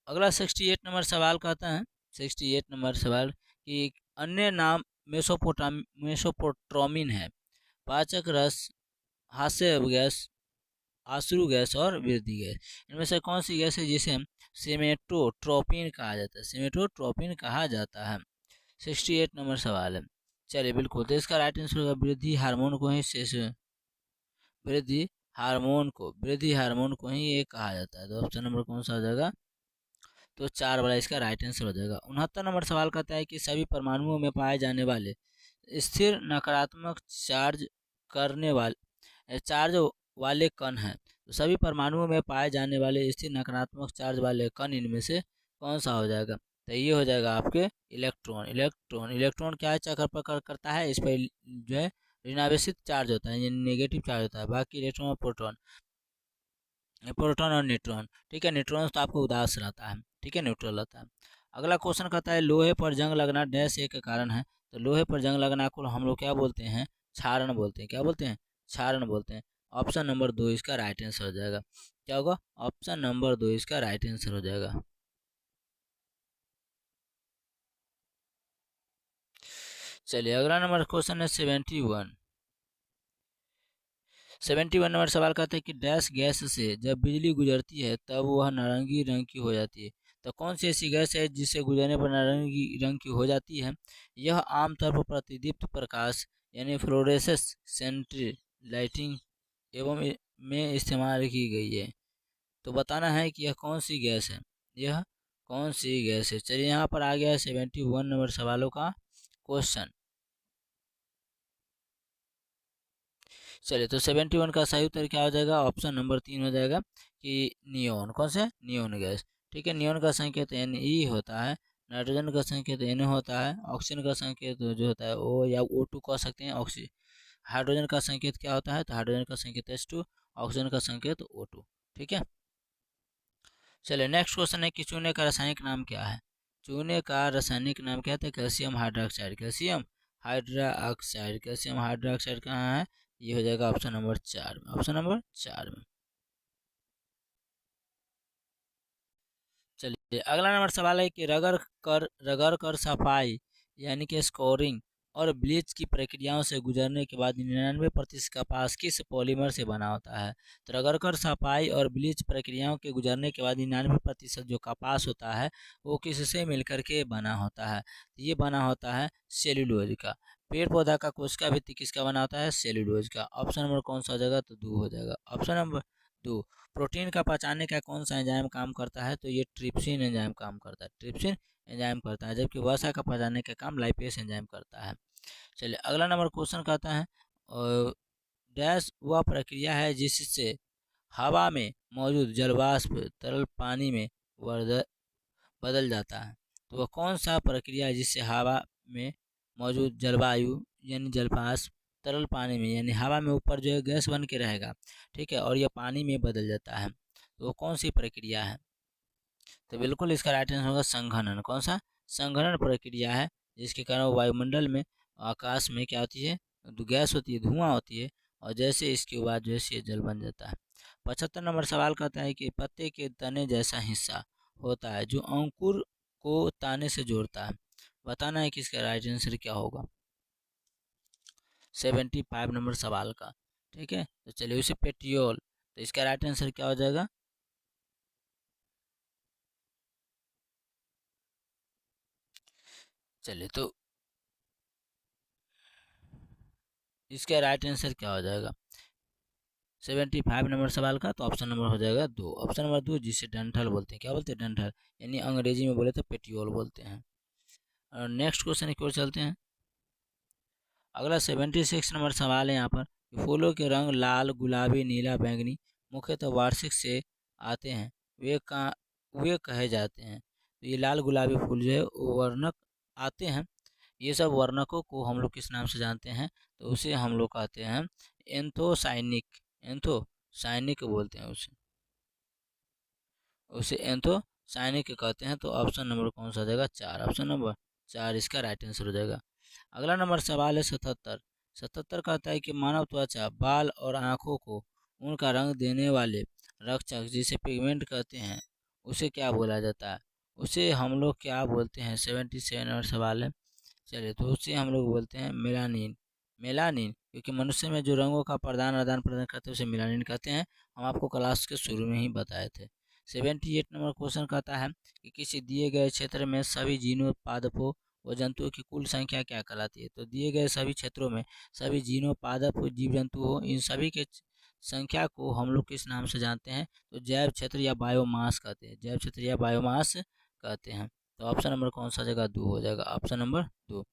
अगला 68 नंबर सवाल कहता है, 68 नंबर सवाल कि अन्य नाम मेसोपोटामिन है, पाचक रस, हास्य गैस, आश्रु गैस और वृद्धि गैस। इनमें से कौन सी गैस है जिसे सेमेटोट्रोपिन कहा जाता है? सेमेटोट्रोपिन कहा जाता है। 68 नंबर सवाल है। चलिए बिल्कुल, तो इसका राइट आंसर होगा वृद्धि हार्मोन को ही वृद्धि हार्मोन को ही ये कहा जाता है। तो ऑप्शन नंबर कौन सा हो जाएगा? तो 4 वाला इसका राइट आंसर हो जाएगा। 69 नंबर सवाल कहता है कि सभी परमाणुओं में पाए जाने वाले स्थिर नकारात्मक चार्ज वाले कण हैं। तो सभी परमाणुओं में पाए जाने वाले स्थिर नकारात्मक चार्ज वाले कण इनमें से कौन सा हो जाएगा? तो ये हो जाएगा आपके इलेक्ट्रॉन। इलेक्ट्रॉन क्या है? चक्र पकड़ करता है, इस पर जो है ऋणावेशित चार्ज होता है, यानी नेगेटिव चार्ज होता है। बाकी इलेक्ट्रॉन और प्रोटॉन और न्यूट्रॉन, ठीक है। न्यूट्रॉन तो आपको उदास रहता है, ठीक है, न्यूट्रल रहता है। अगला क्वेश्चन कहता है लोहे पर जंग लगना डैश एक कारण है। तो लोहे पर जंग लगना को हम लोग क्या बोलते हैं? क्षारण बोलते हैं। क्या बोलते हैं? क्षारण बोलते हैं। ऑप्शन नंबर 2 इसका राइट आंसर हो जाएगा। क्या होगा? ऑप्शन नंबर 2 इसका राइट आंसर हो जाएगा। चलिए अगला नंबर क्वेश्चन है 71 नंबर सवाल कहते हैं कि डैश गैस से जब बिजली गुजरती है तब वह नारंगी रंग की हो जाती है। तो कौन सी ऐसी गैस है जिससे गुजरने पर नारंगी रंग की हो जाती है? यह आमतौर पर प्रतिदीप्त प्रकाश यानी फ्लोरेसेंट लाइटिंग एवं में इस्तेमाल की गई है। तो बताना है कि यह कौन सी गैस है, यह कौन सी गैस है। चलिए यहाँ पर आ गया है 71 नंबर सवालों का क्वेश्चन। चलिए तो 71 का सही उत्तर क्या हो जाएगा? ऑप्शन नंबर 3 हो जाएगा कि नियोन। कौन से? नियोन गैस, ठीक है। नियोन का संकेत Ne होता है, नाइट्रोजन का संकेत Na होता है, ऑक्सीजन का संकेत जो होता है O या O2 कह सकते हैं। हाइड्रोजन का संकेत क्या होता है? तो हाइड्रोजन का संकेत H2, ऑक्सीजन का संकेत O2, ठीक है। चलिए नेक्स्ट क्वेश्चन है कि चूने का रासायनिक नाम क्या है। चूने का रासायनिक नाम क्या था? Calcium hydroxide. Calcium hydroxide, calcium hydroxide कहाँ है? ये हो जाएगा ऑप्शन नंबर 4 में, ऑप्शन नंबर 4 में। चलिए अगला नंबर सवाल है कि रगड़ कर सफाई यानी कि स्कोरिंग और ब्लीच की प्रक्रियाओं से गुजरने के बाद 99% कपास किस पॉलीमर से बना होता है? तो रगड़ कर सफाई और ब्लीच प्रक्रियाओं के गुजरने के बाद 99% जो कपास होता है वो किससे मिलकर के बना होता है? तो ये बना होता है सेल्यूलोज का। पेड़ पौधा का कोशिका भित्ति किसका बना होता है? सेल्यूलोज का। ऑप्शन नंबर कौन सा हो जाएगा? तो 2 हो जाएगा, ऑप्शन नंबर 2। प्रोटीन का पचाने का कौन सा एंजाइम काम करता है? तो ये ट्रिप्सिन एंजाइम काम करता है, ट्रिप्सिन एंजाइम करता है, जबकि वसा का पचाने का काम लाइपेस एंजाइम करता है। चलिए अगला नंबर क्वेश्चन कहता है डैश वह प्रक्रिया है जिससे हवा में मौजूद जलवाष्प तरल पानी में बदल जाता है। तो वह कौन सा प्रक्रिया है जिससे हवा में मौजूद जलवायु यानी जलवाष्प तरल पानी में यानी हवा में ऊपर जो है गैस बन के रहेगा, ठीक है, और यह पानी में बदल जाता है। तो वो कौन सी प्रक्रिया है? तो बिल्कुल इसका राइट आंसर होगा संघनन। कौन सा? संघनन प्रक्रिया है, जिसके कारण वायुमंडल में आकाश में क्या होती है? गैस होती है, धुआं होती है, और जैसे इसके बाद जो है जल बन जाता है। 75 नंबर सवाल कहता है कि पत्ते के तने जैसा हिस्सा होता है जो अंकुर को ताने से जोड़ता है। बताना है कि इसका राइट आंसर क्या होगा 75 नंबर सवाल का। ठीक है, तो चलिए उसे पेट्रियोल। तो इसका राइट आंसर क्या हो जाएगा? चलिए तो इसका राइट आंसर क्या हो जाएगा 75 नंबर सवाल का? तो ऑप्शन नंबर हो जाएगा 2, ऑप्शन नंबर 2, जिसे डंठल बोलते हैं। क्या बोलते हैं? डंठल, यानी अंग्रेजी में बोले तो पेटियोल बोलते हैं। और नेक्स्ट क्वेश्चन की ओर चलते हैं। अगला 76 नंबर सवाल है यहाँ पर। फूलों के रंग लाल, गुलाबी, नीला, बैंगनी मुख्यतः वार्षिक से आते हैं, वे कहे जाते हैं। तो ये लाल गुलाबी फूल जो है वो वर्णक आते हैं। ये सब वर्णकों को हम लोग किस नाम से जानते हैं? तो उसे हम लोग कहते हैं एंथोसाइनिक। एंथोसाइनिक बोलते हैं उसे, एंथोसाइनिक कहते हैं। तो ऑप्शन नंबर कौन सा हो जाएगा 4, ऑप्शन नंबर 4 इसका राइट आंसर हो जाएगा। अगला नंबर सवाल है 77। 77 कहता है कि मानव त्वचा, बाल और आँखों को उनका रंग देने वाले रक्षक जिसे पिगमेंट कहते हैं उसे क्या बोला जाता है? उसे हम लोग क्या बोलते हैं? 77 नंबर सवाल है। चलिए तो उसे हम लोग बोलते हैं मेलानिन। मेलानिन, क्योंकि मनुष्य में जो रंगों का आदान प्रदान करते हैं उसे मेलानिन कहते हैं। हम आपको क्लास के शुरू में ही बताए थे। 78 नंबर क्वेश्चन कहता है कि किसी दिए गए क्षेत्र में सभी जीनों, पादपों व जंतुओं की कुल संख्या क्या कहलाती है? तो दिए गए सभी क्षेत्रों में सभी जीनों, पादप, जीव जंतु हो, इन सभी के संख्या को हम लोग किस नाम से जानते हैं? तो जैव क्षेत्र या बायोमास कहते हैं, जैव क्षेत्र या बायोमास कहते हैं। तो ऑप्शन नंबर कौन सा जगह 2 हो जाएगा, ऑप्शन नंबर 2।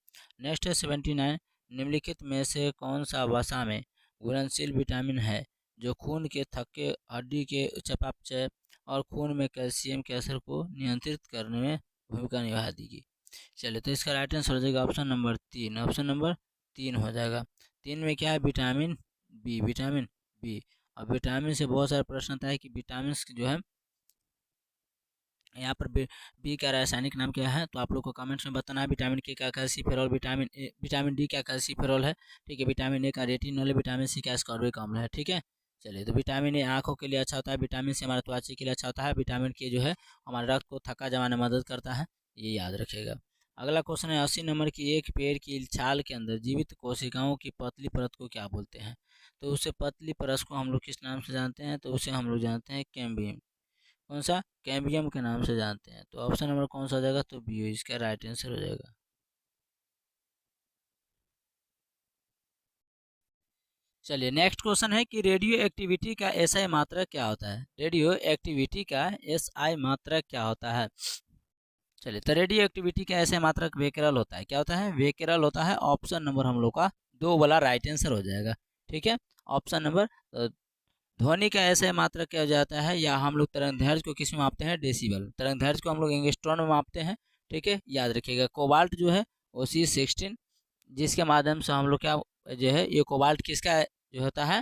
नेक्स्ट है 79। निम्नलिखित में से कौन सा वसा में घुलनशील विटामिन है जो खून के थक्के, हड्डी के चयापचय और खून में कैल्शियम के असर को नियंत्रित करने में भूमिका निभा देगी? चलिए तो इसका राइट आंसर हो जाएगा ऑप्शन नंबर 3, ऑप्शन नंबर 3 हो जाएगा। 3 में क्या है? Vitamin B, vitamin B. और विटामिन से बहुत सारे प्रश्न आता है कि विटामिन जो है यहाँ पर बी का रासायनिक नाम क्या है? तो आप लोग को कमेंट्स में बताना है। विटामिन के का कैल्सीफेरॉल, विटामिन डी का कैल्सीफेरॉल है, ठीक है। विटामिन ए का रेटिनॉल है, विटामिन सी का एस्कॉर्बिक अम्ल है, ठीक है। चलिए तो विटामिन ए आँखों के लिए अच्छा होता है, विटामिन सी हमारे त्वचा के लिए अच्छा होता है, विटामिन के जो है हमारे रक्त को थक्का जमाने में मदद करता है, ये याद रखिएगा। अगला क्वेश्चन है 80 नंबर की। एक पेड़ की छाल के अंदर जीवित कोशिकाओं की पतली परत को क्या बोलते हैं? तो उसे पतली परत को हम लोग किस नाम से जानते हैं? तो उसे हम लोग जानते हैं कैम्बियम। कौन सा? कैम्बियम के नाम से जानते हैं। तो ऑप्शन नंबर कौन सा हो जाएगा? तो बी इसका राइट आंसर हो जाएगा। चलिए नेक्स्ट क्वेश्चन है कि रेडियो एक्टिविटी का एसआई मात्रक क्या होता है? रेडियो एक्टिविटी का एसआई मात्रक क्या होता है? चलिए तो रेडियो एक्टिविटी का एसआई मात्रक वेकेरल होता है। क्या होता है? वेकेरल होता है। ऑप्शन नंबर हम लोग का 2 वाला राइट आंसर हो जाएगा, ठीक है। ऑप्शन नंबर ध्वनि का ऐसे मात्रक क्या हो जाता है, या हम लोग तरंग दैर्घ्य को किस में मापते हैं? डेसिबल। तरंग दैर्घ्य को हम लोग एंगस्ट्रॉन में मापते हैं, ठीक है, याद रखिएगा। कोबाल्ट जो है वो C16, जिसके माध्यम से हम लोग क्या जो है ये कोबाल्ट किसका जो होता है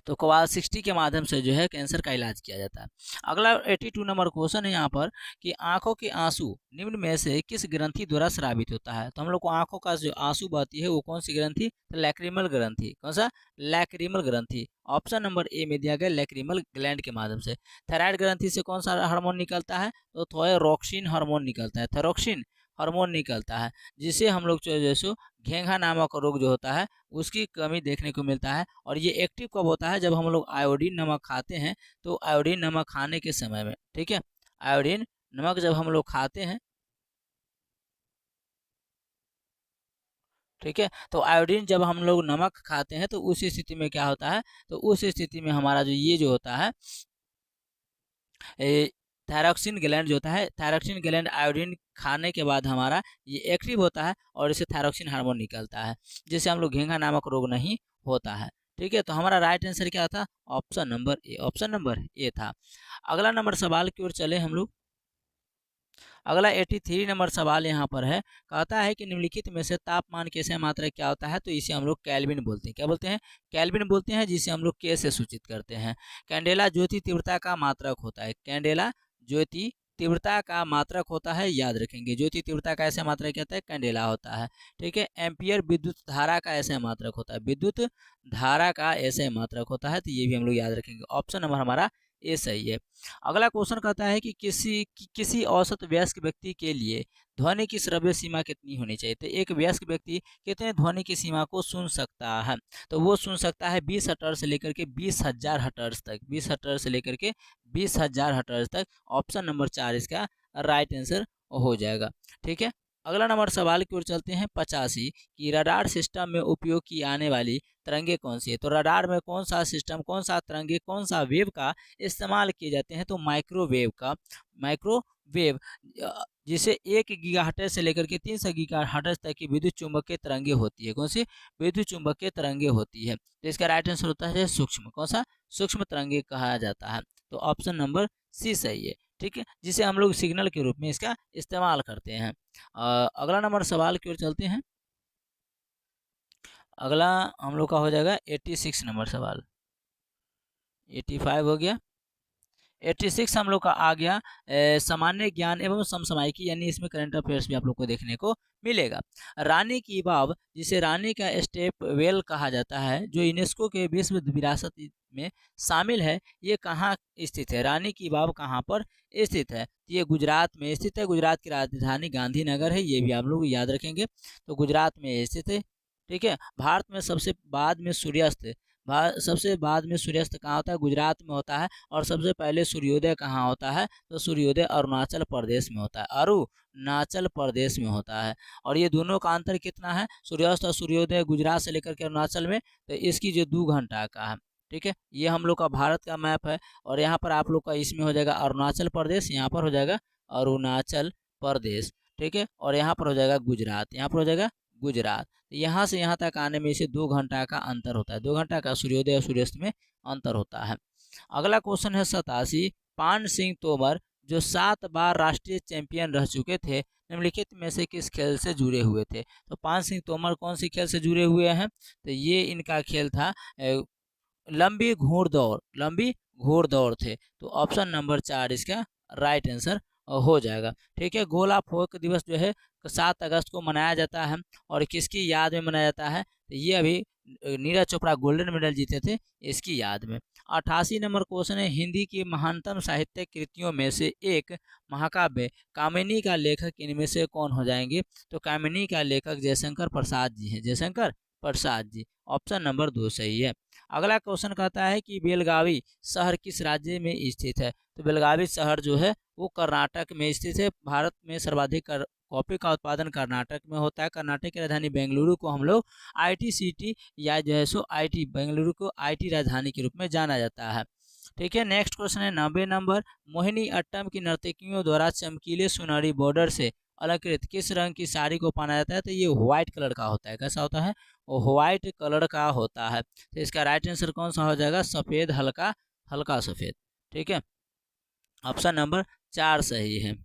तो क्वाल 60 के माध्यम से जो है कैंसर का इलाज किया जाता है। अगला 82 नंबर क्वेश्चन है यहाँ पर कि आंखों के आंसू निम्न में से किस ग्रंथि द्वारा स्रावित होता है। तो हम लोग को आंखों का जो आंसू बहती है वो कौन सी ग्रंथि, तो लैक्रिमल ग्रंथि। कौन सा, लैक्रिमल ग्रंथि। ऑप्शन नंबर ए में दिया गया लैक्रिमल ग्लैंड के माध्यम से। थायराइड ग्रंथि से कौन सा हार्मोन निकलता है, तो थायरोक्सिन हार्मोन निकलता है, थायरोक्सिन हार्मोन निकलता है, जिसे हम लोग जैसे घेंघा नामक रोग जो होता है उसकी कमी देखने को मिलता है। और ये एक्टिव कब होता है, जब हम लोग आयोडीन नमक खाते हैं। तो आयोडीन नमक खाने के समय में, ठीक है, आयोडीन नमक जब हम लोग खाते हैं, ठीक है, तो आयोडीन जब हम लोग नमक खाते हैं तो उस स्थिति में क्या होता है, तो उस स्थिति में हमारा जो ये जो होता है थायरॉक्सिन ग्लैंड जो होता है, थायरॉक्सिन ग्लैंड आयोडीन खाने के बाद हमारा ये एक्टिव होता है और इससे थायरॉक्सिन हार्मोन निकलता है, जिससे हम लोग घेंघा नामक रोग नहीं होता है। ठीक है, तो हमारा राइट आंसर क्या था, option number A, option number A था। अगला नंबर सवाल की ओर चले हम लोग। अगला 83 नंबर सवाल यहाँ पर है, कहता है कि निम्नलिखित में से तापमान के सही मात्रक क्या होता है। तो इसे हम लोग केल्विन बोलते हैं। क्या बोलते हैं, केल्विन बोलते हैं, जिसे हम लोग के से सूचित करते हैं। कैंडेला ज्योति तीव्रता का मात्रक होता है, कैंडेला ज्योति तीव्रता का मात्रक होता है, याद रखेंगे। ज्योति तीव्रता का ऐसा मात्रक कहता है, कैंडेला होता है। ठीक है, एम्पियर विद्युत धारा का ऐसा मात्रक होता है, विद्युत धारा का ऐसे मात्रक होता है। तो ये भी हम लोग याद रखेंगे। ऑप्शन नंबर हमारा ये सही है। अगला क्वेश्चन कहता है कि किसी औसत वयस्क व्यक्ति के लिए ध्वनि की श्रव्य सीमा कितनी होनी चाहिए। तो एक वयस्क व्यक्ति कितने ध्वनि की सीमा को सुन सकता है, तो वो सुन सकता है 20 हर्ट्ज से लेकर के 20,000 हर्ट्ज तक, 20 हर्ट्ज से लेकर के 20,000 हर्ट्ज तक। ऑप्शन नंबर 4 इसका राइट आंसर हो जाएगा। ठीक है, अगला नंबर सवाल की ओर चलते हैं। 85 कि रडार सिस्टम में उपयोग की आने वाली तरंगे कौन सी है। तो रडार में कौन सा सिस्टम, कौन सा तरंगे, कौन सा वेव का इस्तेमाल किए जाते हैं। तो माइक्रोवेव का, माइक्रोवेव जिसे 1 गीगाहर्ट्ज से लेकर के 300 गीगाहर्ट्ज तक की विद्युत चुंबकीय तरंगे होती है। कौन सी, विद्युत चुंबकीय तरंगे होती है। तो इसका राइट आंसर होता है सूक्ष्म। कौन सा, सूक्ष्म तरंगे कहा जाता है। तो ऑप्शन नंबर सी सही है। ठीक है, जिसे हम लोग सिग्नल के रूप में इसका इस्तेमाल करते हैं। अगला नंबर सवाल की ओर चलते हैं। अगला हम लोग का हो जाएगा 86 नंबर सवाल, 85 हो गया। 86 हम लोग का आ गया सामान्य ज्ञान एवं समसामयिकी, यानी इसमें करंट अफेयर्स भी आप लोग को देखने को मिलेगा। रानी की वाव, जिसे रानी का स्टेप वेल कहा जाता है, जो यूनेस्को के विश्व विरासत में शामिल है, ये कहाँ स्थित है। रानी की वाव कहाँ पर स्थित है, ये गुजरात में स्थित है। गुजरात की राजधानी गांधीनगर है, ये भी आप लोग याद रखेंगे। तो गुजरात में स्थित है। ठीक है, भारत में सबसे बाद में सूर्यास्त, सबसे बाद में सूर्यास्त कहाँ होता है, गुजरात में होता है। और सबसे पहले सूर्योदय कहाँ होता है, तो सूर्योदय अरुणाचल प्रदेश में होता है, अरुणाचल प्रदेश में होता है। और ये दोनों का अंतर कितना है, सूर्यास्त और सूर्योदय गुजरात से लेकर के अरुणाचल में, तो इसकी जो 2 घंटा का है। ठीक है, ये हम लोग का भारत का मैप है। और यहाँ पर आप लोग का इसमें हो जाएगा अरुणाचल प्रदेश, यहाँ पर हो जाएगा अरुणाचल प्रदेश। ठीक है, और यहाँ पर हो जाएगा गुजरात, यहाँ पर हो जाएगा गुजरात। यहाँ से यहाँ तक आने में इसे 2 घंटा का अंतर होता है, 2 घंटा का सूर्योदय और सूर्यास्त में अंतर होता है। अगला क्वेश्चन है 87, पान सिंह तोमर जो 7 बार राष्ट्रीय चैंपियन रह चुके थे, निम्नलिखित में से किस खेल से जुड़े हुए थे। तो पान सिंह तोमर कौन सी खेल से जुड़े हुए हैं, तो ये इनका खेल था लंबी घोड़दौड़, लंबी घोड़दौड़ थे। तो ऑप्शन नंबर 4 इसका राइट आंसर हो जाएगा। ठीक है, गोला फेंक दिवस जो है 7 अगस्त को मनाया जाता है, और किसकी याद में मनाया जाता है, तो ये अभी नीरज चोपड़ा गोल्डन मेडल जीते थे, इसकी याद में। 88 नंबर क्वेश्चन है, हिंदी की महानतम साहित्यिक कृतियों में से एक महाकाव्य कामिनी का लेखक इनमें से कौन हो जाएंगे। तो कामिनी का लेखक जयशंकर प्रसाद जी हैं, जयशंकर प्रसाद जी। ऑप्शन नंबर 2 सही है। अगला क्वेश्चन कहता है कि बेलगावी शहर किस राज्य में स्थित है। तो बेलगावी शहर जो है वो कर्नाटक में स्थित है। भारत में सर्वाधिक कॉफी का उत्पादन कर्नाटक में होता है। कर्नाटक की राजधानी बेंगलुरु को हम लोग IT सिटी या जो है सो IT, बेंगलुरु को IT राजधानी के रूप में जाना जाता है। ठीक है, नेक्स्ट क्वेश्चन है 90 नंबर, मोहिनी अट्टम की नर्तकियों द्वारा चमकीले सुनहरी बॉर्डर से अलंकृत किस रंग की साड़ी को पहना जाता है। तो ये व्हाइट कलर का होता है। कैसा होता है, वो व्हाइट कलर का होता है। तो इसका राइट आंसर कौन सा हो जाएगा, सफ़ेद, हल्का हल्का सफ़ेद। ठीक है, ऑप्शन नंबर 4 सही है।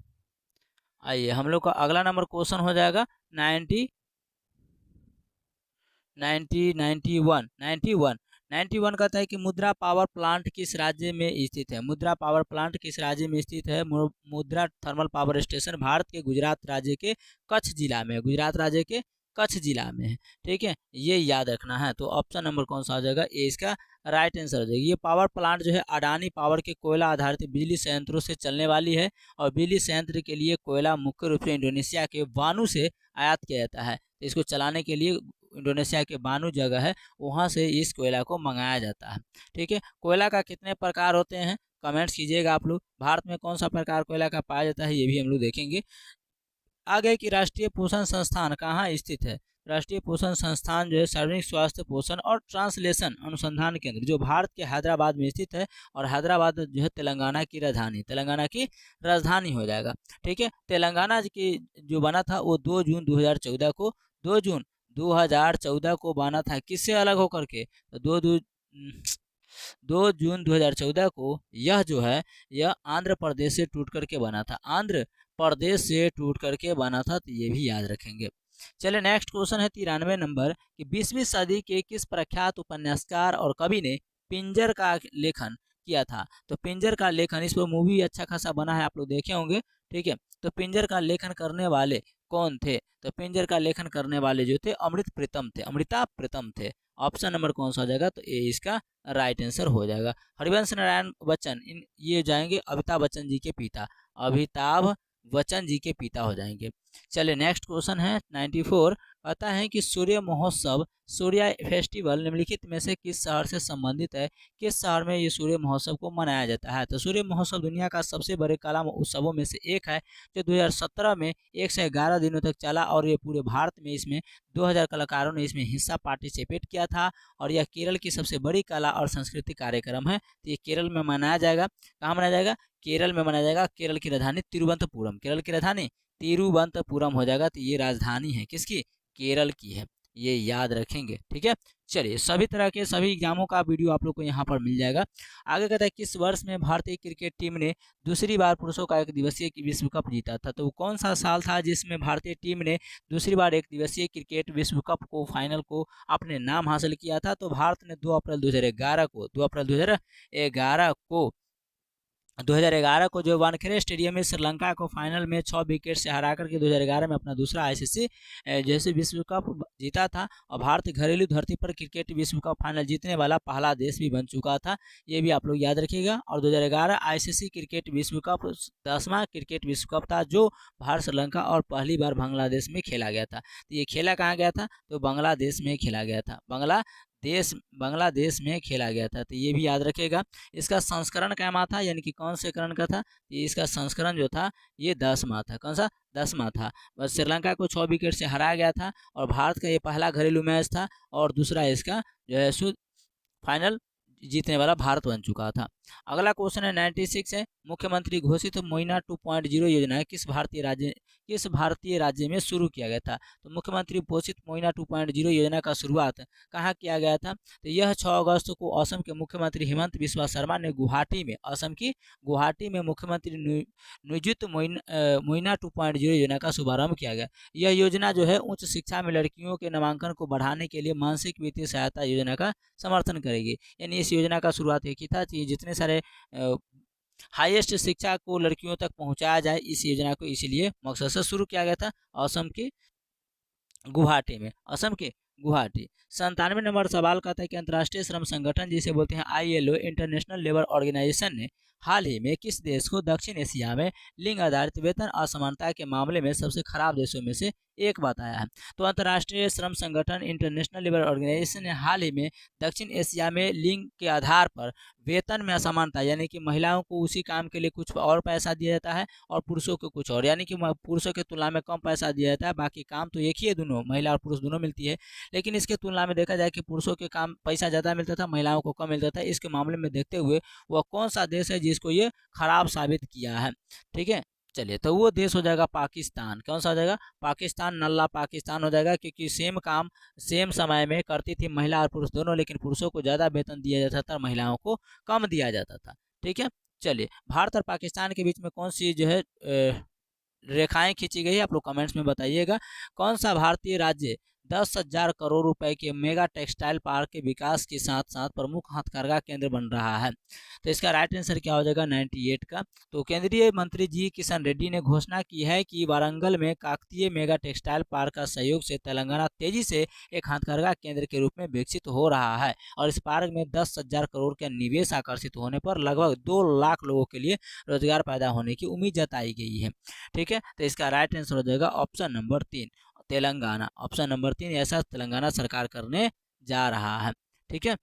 आइए हम लोग का अगला नंबर क्वेश्चन हो जाएगा 91 91 कहता है कि मुद्रा पावर प्लांट किस राज्य में स्थित है। मुद्रा पावर प्लांट किस राज्य में स्थित है। मुद्रा थर्मल पावर स्टेशन भारत के गुजरात राज्य के कच्छ जिला में, गुजरात राज्य के कच्छ जिला में है। ठीक है, ये याद रखना है। तो ऑप्शन नंबर कौन सा हो जाएगा, ये इसका राइट आंसर हो जाएगा। ये पावर प्लांट जो है अडानी पावर के कोयला आधारित बिजली संयंत्रों से चलने वाली है और बिजली संयंत्र के लिए कोयला मुख्य रूप से इंडोनेशिया के वानू से आयात किया जाता है। तो इसको चलाने के लिए इंडोनेशिया के बानू जगह है, वहाँ से इस कोयला को मंगाया जाता है। ठीक है, कोयला का कितने प्रकार होते हैं कमेंट्स कीजिएगा आप लोग। भारत में कौन सा प्रकार कोयला का पाया जाता है ये भी हम लोग देखेंगे। आगे की राष्ट्रीय पोषण संस्थान कहाँ स्थित है। राष्ट्रीय पोषण संस्थान जो है सार्वजनिक स्वास्थ्य पोषण और ट्रांसलेशन अनुसंधान केंद्र जो भारत के हैदराबाद में स्थित है, और हैदराबाद जो है तेलंगाना की राजधानी, तेलंगाना की राजधानी हो जाएगा। ठीक है, तेलंगाना की जो बना था वो 2 जून 2014 को 2 जून 2014 को बना था। किससे अलग होकर के, तो 2 जून 2014 को यह जो है यह आंध्र प्रदेश से टूट करके बना था, आंध्र प्रदेश से टूट करके बना था। तो ये भी याद रखेंगे। चलिए नेक्स्ट क्वेश्चन है 93 नंबर कि 20वीं सदी के किस प्रख्यात उपन्यासकार और कवि ने पिंजर का लेखन किया था। तो पिंजर का लेखन, इस पर मूवी अच्छा खासा बना है, आप लोग देखे होंगे। ठीक है, तो पिंजर का लेखन करने वाले कौन थे। तो पिंजर का लेखन करने वाले जो थे अमृत प्रीतम थे, अमृता प्रीतम थे। ऑप्शन नंबर कौन सा हो जाएगा, तो ये इसका राइट आंसर हो जाएगा। हरिवंश नारायण बच्चन, इन ये जाएंगे अमिताभ बच्चन जी के पिता, अमिताभ बच्चन जी के पिता हो जाएंगे। चलिए नेक्स्ट क्वेश्चन है 94, कहता है कि सूर्य महोत्सव, सूर्य फेस्टिवल निम्नलिखित में से किस शहर से संबंधित है। किस शहर में ये सूर्य महोत्सव को मनाया जाता है। तो सूर्य महोत्सव दुनिया का सबसे बड़े कला उत्सवों में से एक है, जो 2017 में 111 दिनों तक चला और ये पूरे भारत में इसमें 2000 कलाकारों ने इसमें हिस्सा पार्टिसिपेट किया था। और यह केरल की सबसे बड़ी कला और संस्कृति कार्यक्रम है। तो ये केरल में मनाया जाएगा। कहाँ मनाया जाएगा, केरल में मनाया जाएगा। केरल की राजधानी तिरुवनंतपुरम, केरल की राजधानी तिरुवनंतपुरम हो जाएगा। तो ये राजधानी है किसकी, केरल की है, ये याद रखेंगे। ठीक है, चलिए सभी तरह के सभी एग्जामों का वीडियो आप लोग को यहाँ पर मिल जाएगा। आगे कहता है किस वर्ष में भारतीय क्रिकेट टीम ने दूसरी बार पुरुषों का 1 दिवसीय विश्व कप जीता था। तो कौन सा साल था जिसमें भारतीय टीम ने दूसरी बार 1 दिवसीय क्रिकेट विश्व कप को फाइनल को अपने नाम हासिल किया था। तो भारत ने 2 अप्रैल 2011 को 2011 को जो वानखेड़े स्टेडियम में श्रीलंका को फाइनल में 6 विकेट से हरा करके 2011 में अपना दूसरा आईसीसी जैसे विश्व कप जीता था। और भारत घरेलू धरती पर क्रिकेट विश्व कप फाइनल जीतने वाला पहला देश भी बन चुका था। ये भी आप लोग याद रखिएगा। और 2011 आईसीसी क्रिकेट विश्व कप 10वां क्रिकेट विश्व कप था, जो भारत श्रीलंका और पहली बार बांग्लादेश में खेला गया था। तो ये खेला कहाँ गया था, तो बांग्लादेश में खेला गया था, बांग्लादेश में खेला गया था। तो ये भी याद रखेगा। इसका संस्करण कैमा था, यानी कि कौन से करण का था, ये इसका संस्करण जो था ये 10वां था। कौन सा, 10वां था। बस श्रीलंका को 6 विकेट से हराया गया था और भारत का ये पहला घरेलू मैच था और दूसरा इसका जो है फाइनल जीतने वाला भारत बन चुका था। अगला क्वेश्चन है 96 है, मुख्यमंत्री घोषित मोइना 2.0 योजना किस भारतीय राज्य में शुरू किया गया था। तो मुख्यमंत्री घोषित मोइना 2.0 योजना का शुरुआत कहाँ किया गया था। तो यह 6 अगस्त को असम के मुख्यमंत्री हेमंत बिस्वा शर्मा ने गुवाहाटी में, असम की गुवाहाटी में मुख्यमंत्री नियुक्त मोइना 2.0 योजना का शुभारंभ किया गया। यह योजना जो है उच्च शिक्षा में लड़कियों के नामांकन को बढ़ाने के लिए मानसिक वित्तीय सहायता योजना का समर्थन करेगी। यानी इस योजना का शुरुआत एक ही था कि जितने सारे हाईएस्ट शिक्षा को लड़कियों तक पहुंचाया जाए, इस योजना को इसीलिए मकसद से शुरू किया गया था असम के गुवाहाटी में, असम के गुवाहाटी। 97 नंबर सवाल कहता है कि अंतर्राष्ट्रीय श्रम संगठन जिसे बोलते हैं ILO, इंटरनेशनल लेबर ऑर्गेनाइजेशन ने हाल ही में किस देश को दक्षिण एशिया में लिंग आधारित वेतन असमानता के मामले में सबसे खराब देशों में से एक बताया है। तो अंतर्राष्ट्रीय श्रम संगठन इंटरनेशनल लेबर ऑर्गेनाइजेशन ने हाल ही में दक्षिण एशिया में लिंग के आधार पर वेतन में असमानता, यानी कि महिलाओं को उसी काम के लिए कुछ और पैसा दिया जाता है और पुरुषों को कुछ और, यानी कि पुरुषों की तुलना में कम पैसा दिया जाता है। बाकी काम तो एक ही है, दोनों महिला और पुरुष दोनों मिलती है, लेकिन इसके तुलना में देखा जाए कि पुरुषों के काम पैसा ज़्यादा मिलता था, महिलाओं को कम मिलता था। इसके मामले में देखते हुए वह कौन सा देश है जिसको ये खराब साबित किया है। ठीक है, चलिए तो वो देश हो जाएगा पाकिस्तान। कौन सा हो जाएगा, पाकिस्तान, नल्ला पाकिस्तान हो जाएगा, क्योंकि सेम काम सेम समय में करती थी महिला और पुरुष दोनों, लेकिन पुरुषों को ज़्यादा वेतन दिया जाता था, महिलाओं को कम दिया जाता था। ठीक है, चलिए भारत और पाकिस्तान के बीच में कौन सी जो है रेखाएं खींची गई है, आप लोग कमेंट्स में बताइएगा। कौन सा भारतीय राज्य 10,000 करोड़ रुपए के मेगा टेक्सटाइल पार्क के विकास के साथ साथ प्रमुख हथकरघा केंद्र बन रहा है। तो इसका राइट आंसर क्या हो जाएगा 98 का। तो केंद्रीय मंत्री जी किशन रेड्डी ने घोषणा की है कि वारंगल में काकतीय मेगा टेक्सटाइल पार्क का सहयोग से तेलंगाना तेजी से एक हथकरघा केंद्र के रूप में विकसित हो रहा है और इस पार्क में 10,000 करोड़ का निवेश आकर्षित होने पर लगभग 2 लाख लोगों के लिए रोजगार पैदा होने की उम्मीद जताई गई है। ठीक है, तो इसका राइट आंसर हो जाएगा option number 3 Telangana. Option number 3 ऐसा तेलंगाना सरकार करने जा रहा है। ठीक है,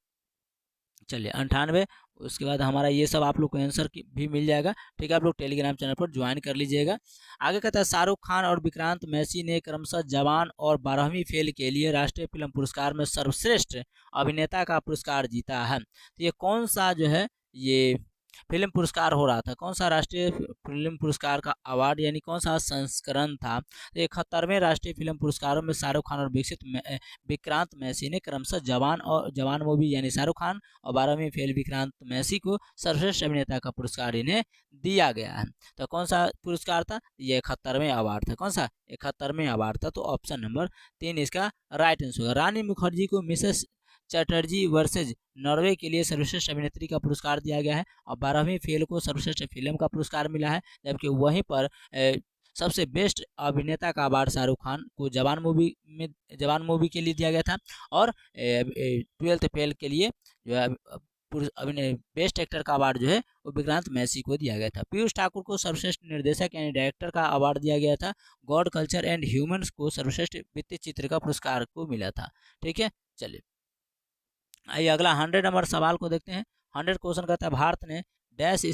चलिए 98। उसके बाद हमारा ये सब आप लोग को आंसर भी मिल जाएगा। ठीक है, आप लोग टेलीग्राम चैनल पर ज्वाइन कर लीजिएगा। आगे कहता है शाहरुख खान और विक्रांत मैसी ने क्रमशः जवान और 12वीं फेल के लिए राष्ट्रीय फिल्म पुरस्कार में सर्वश्रेष्ठ अभिनेता का पुरस्कार जीता है। तो ये कौन सा जो है ये फिल्म पुरस्कार हो रहा था, कौन सा राष्ट्रीय फिल्म पुरस्कार का अवार्ड यानी कौन सा संस्करण था? तो 71वें राष्ट्रीय फिल्म पुरस्कारों में शाहरुख खान और विक्रांत मैसी ने क्रमशः जवान मूवी यानी शाहरुख खान और 12वीं फेल विक्रांत मैसी को सर्वश्रेष्ठ अभिनेता का पुरस्कार इन्हें दिया गया है। तो कौन सा पुरस्कार था? ये 71वें अवार्ड था। कौन सा? 71वें अवार्ड था। तो ऑप्शन नंबर 3 इसका राइट आंसर होगा। रानी मुखर्जी को मिसेस चटर्जी वर्सेज नॉर्वे के लिए सर्वश्रेष्ठ अभिनेत्री का पुरस्कार दिया गया है और 12वीं फेल को सर्वश्रेष्ठ फिल्म का पुरस्कार मिला है, जबकि वहीं पर सबसे बेस्ट अभिनेता का अवार्ड शाहरुख खान को जवान मूवी के लिए दिया गया था और 12th फेल के लिए जो है बेस्ट एक्टर का अवार्ड जो है वो विक्रांत मैसी को दिया गया था। पीयूष ठाकुर को सर्वश्रेष्ठ निर्देशक यानी डायरेक्टर का अवार्ड दिया गया था। गॉड कल्चर एंड ह्यूमंस को सर्वश्रेष्ठ वित्तीय चित्र का पुरस्कार को मिला था। ठीक है, चलिए आइए अगला 100 नंबर सवाल को देखते हैं। 100 क्वेश्चन कहता है भारत ने डैश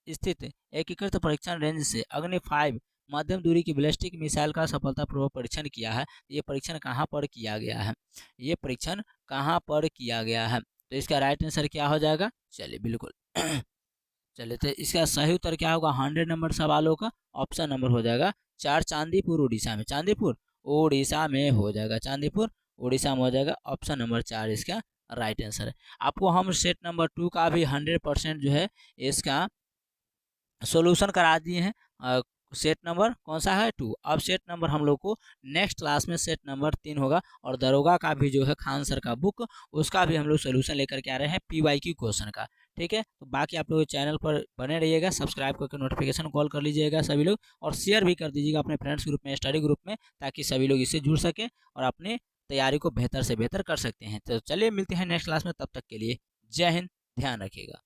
स्थित एकीकृत परीक्षण रेंज से अग्नि 5 मध्यम दूरी की बैलिस्टिक मिसाइल का सफलतापूर्वक परीक्षण किया है। ये परीक्षण कहाँ पर किया गया है? ये परीक्षण कहाँ पर किया गया है? तो इसका राइट आंसर क्या हो जाएगा? चलिए बिल्कुल चलिए, तो इसका सही उत्तर क्या होगा 100 नंबर सवालों का? ऑप्शन नंबर हो जाएगा 4 चांदीपुर उड़ीसा में। चांदीपुर उड़ीसा में हो जाएगा। चांदीपुर उड़ीसा में हो जाएगा। ऑप्शन नंबर 4 इसका राइट आंसर है। आपको हम सेट नंबर 2 का भी 100% जो है इसका सॉल्यूशन करा दिए हैं। सेट नंबर कौन सा है? 2। अब सेट नंबर हम लोग को नेक्स्ट क्लास में सेट नंबर 3 होगा और दरोगा का भी जो है खान सर का बुक उसका भी हम लोग सोल्यूशन लेकर के आ रहे हैं PYQ क्वेश्चन का। ठीक है, तो बाकी आप लोग चैनल पर बने रहिएगा, सब्सक्राइब करके नोटिफिकेशन कॉल कर लीजिएगा सभी लोग और शेयर भी कर दीजिएगा अपने फ्रेंड्स ग्रुप में, स्टडी ग्रुप में, ताकि सभी लोग इससे जुड़ सकें और अपने तैयारी को बेहतर से बेहतर कर सकते हैं। तो चलिए मिलते हैं नेक्स्ट क्लास में, तब तक के लिए जय हिंद, ध्यान रखिएगा।